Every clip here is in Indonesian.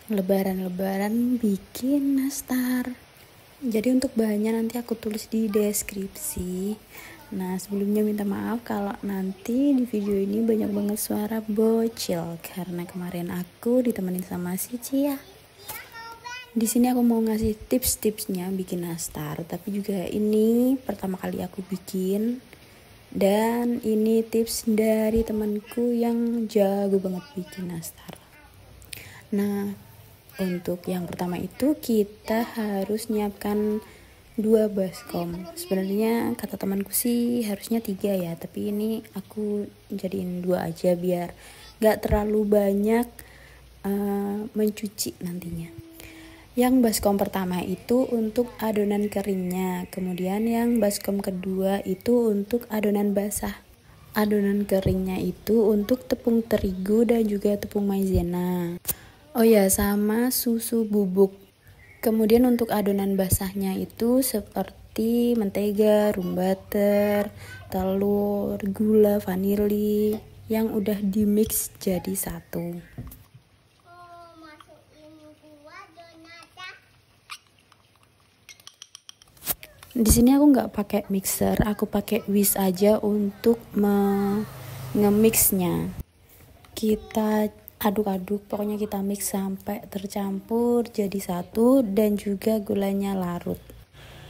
Lebaran bikin nastar. Jadi untuk bahannya nanti aku tulis di deskripsi. Nah, sebelumnya minta maaf kalau nanti di video ini banyak banget suara bocil karena kemarin aku ditemenin sama si Cia. Di sini aku mau ngasih tips-tipsnya bikin nastar, tapi juga ini pertama kali aku bikin. Dan ini tips dari temanku yang jago banget bikin nastar. Nah, untuk yang pertama itu kita harus nyiapkan 2 baskom. Sebenarnya kata temanku sih harusnya 3 ya, tapi ini aku jadiin 2 aja biar gak terlalu banyak mencuci nantinya. Yang baskom pertama itu untuk adonan keringnya, kemudian yang baskom kedua itu untuk adonan basah. Adonan keringnya itu untuk tepung terigu dan juga tepung maizena. Oh ya, sama susu bubuk. Kemudian untuk adonan basahnya itu seperti mentega, room butter, telur, gula, vanili yang udah di mix jadi satu. Di sini aku nggak pakai mixer, aku pakai whisk aja untuk nge-mixnya. Kita aduk-aduk, pokoknya kita mix sampai tercampur jadi satu dan juga gulanya larut.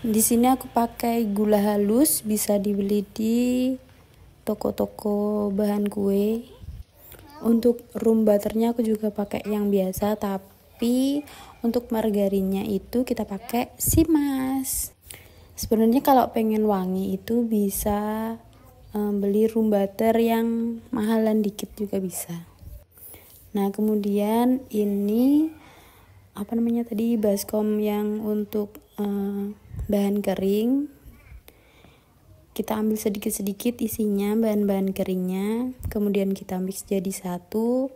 Di sini aku pakai gula halus, bisa dibeli di toko-toko bahan kue. Untuk room butternya aku juga pakai yang biasa, tapi untuk margarinnya itu kita pakai Simas. Sebenarnya kalau pengen wangi itu bisa beli room butter yang mahalan dikit juga bisa. Nah, kemudian ini baskom yang untuk bahan kering. Kita ambil sedikit-sedikit isinya, bahan-bahan keringnya, kemudian kita mix jadi satu.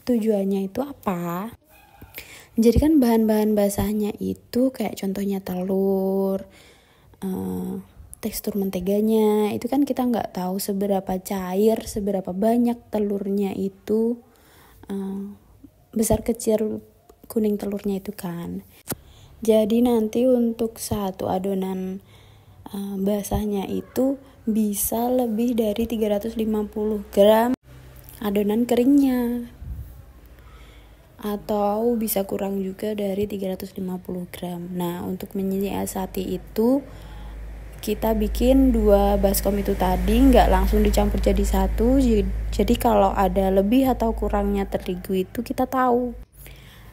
Tujuannya itu apa? Jadi kan bahan-bahan basahnya itu kayak contohnya telur, tekstur menteganya, itu kan kita nggak tahu seberapa cair, seberapa banyak telurnya itu, besar kecil kuning telurnya itu kan. Jadi nanti untuk satu adonan basahnya itu bisa lebih dari 350 gram adonan keringnya, atau bisa kurang juga dari 350 gram. Nah, untuk menyiasati itu kita bikin 2 baskom itu tadi nggak langsung dicampur jadi satu. Jadi kalau ada lebih atau kurangnya terigu itu kita tahu.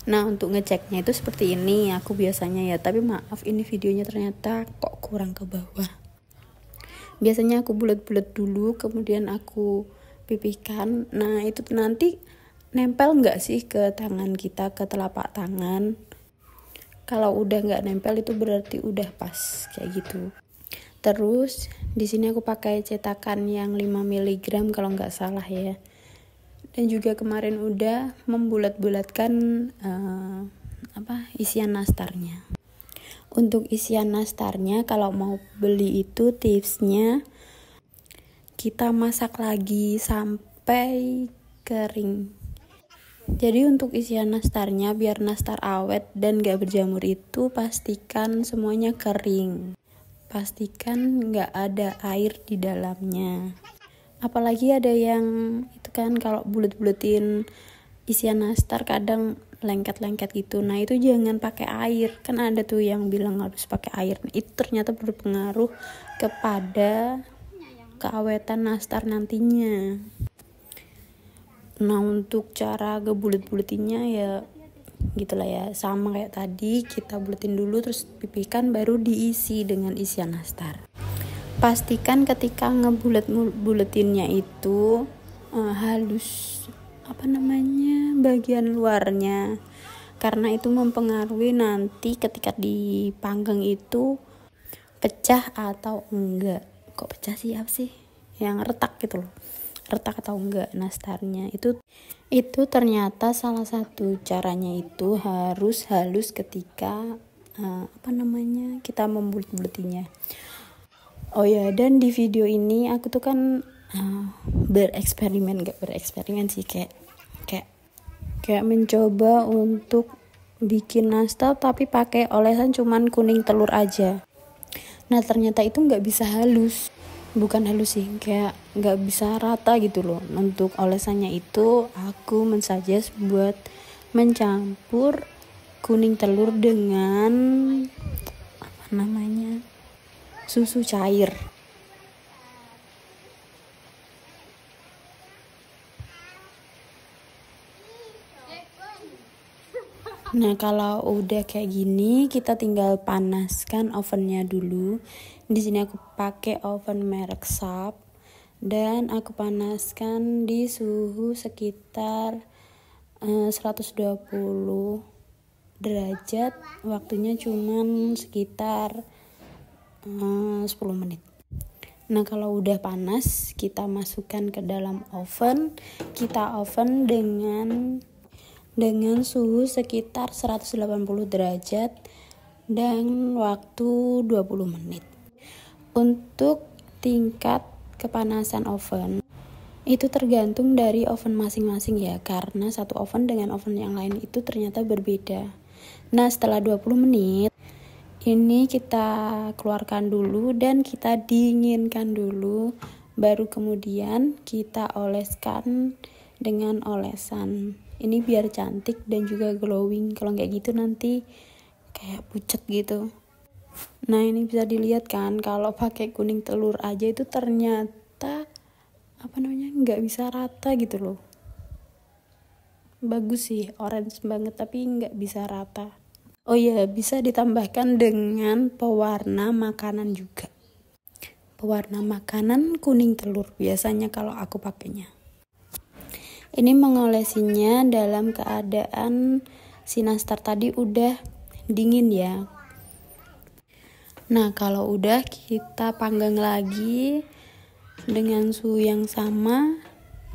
Nah, untuk ngeceknya itu seperti ini aku biasanya ya, tapi maaf ini videonya ternyata kok kurang ke bawah. Biasanya aku bulet-bulet dulu, kemudian aku pipihkan. Nah, itu nanti nempel nggak sih ke tangan kita, ke telapak tangan? Kalau udah nggak nempel itu berarti udah pas kayak gitu. Terus di sini aku pakai cetakan yang 5 mg kalau nggak salah ya. Dan juga kemarin udah membulat-bulatkan isian nastarnya. Untuk isian nastarnya kalau mau beli itu tipsnya kita masak lagi sampai kering. Jadi untuk isian nastarnya biar nastar awet dan gak berjamur itu pastikan semuanya kering. Pastikan gak ada air di dalamnya. Apalagi ada yang itu kan kalau bulet-buletin isian nastar kadang lengket-lengket gitu. Nah, itu jangan pakai air. Kan ada tuh yang bilang harus pakai air. Itu ternyata berpengaruh kepada keawetan nastar nantinya. Nah, untuk cara ngebulet-buletinnya ya gitulah ya, sama kayak tadi, kita buletin dulu terus pipihkan baru diisi dengan isian nastar. Pastikan ketika ngebuletinnya itu halus bagian luarnya, karena itu mempengaruhi nanti ketika dipanggang itu pecah atau enggak. Kok pecah sih, apa sih yang retak gitu loh, retak atau enggak nastarnya. Itu ternyata salah satu caranya itu harus halus ketika kita membulet-buletinya. Oh ya, dan di video ini aku tuh kan bereksperimen sih, kayak kayak mencoba untuk bikin nastar tapi pakai olesan cuman kuning telur aja. Nah ternyata itu nggak bisa halus, bukan halus sih, kayak nggak bisa rata gitu loh. Untuk olesannya itu aku mensuggest buat mencampur kuning telur dengan susu cair. Nah kalau udah kayak gini kita tinggal panaskan ovennya dulu. Di sini aku pakai oven merek Sharp dan aku panaskan di suhu sekitar 120 derajat. Waktunya cuman sekitar 10 menit. Nah kalau udah panas kita masukkan ke dalam oven. Kita oven dengan suhu sekitar 180 derajat dan waktu 20 menit. Untuk tingkat kepanasan oven itu tergantung dari oven masing-masing ya, karena satu oven dengan oven yang lain itu ternyata berbeda. Nah setelah 20 menit ini kita keluarkan dulu dan kita dinginkan dulu, baru kemudian kita oleskan dengan olesan. Ini biar cantik dan juga glowing. Kalau kayak gitu nanti kayak pucet gitu. Nah ini bisa dilihat kan, kalau pakai kuning telur aja itu ternyata nggak bisa rata gitu loh. Bagus sih, orange banget tapi nggak bisa rata. Oh iya, bisa ditambahkan dengan pewarna makanan juga. Pewarna makanan kuning telur biasanya kalau aku pakainya. Ini mengolesinya dalam keadaan si nastar tadi udah dingin ya. Nah kalau udah kita panggang lagi dengan suhu yang sama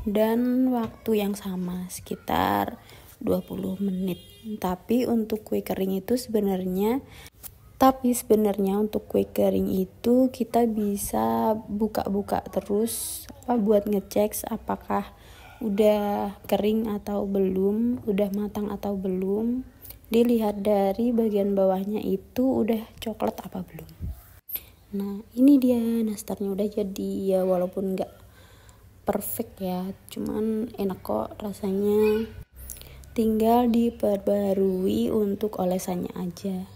dan waktu yang sama sekitar 20 menit. Tapi untuk kue kering itu sebenarnya untuk kue kering itu kita bisa buka-buka terus buat ngecek apakah udah kering atau belum, udah matang atau belum. Dilihat dari bagian bawahnya itu udah coklat apa belum. Nah ini dia nastarnya udah jadi ya, walaupun nggak perfect ya, cuman enak kok rasanya. Tinggal diperbarui untuk olesannya aja.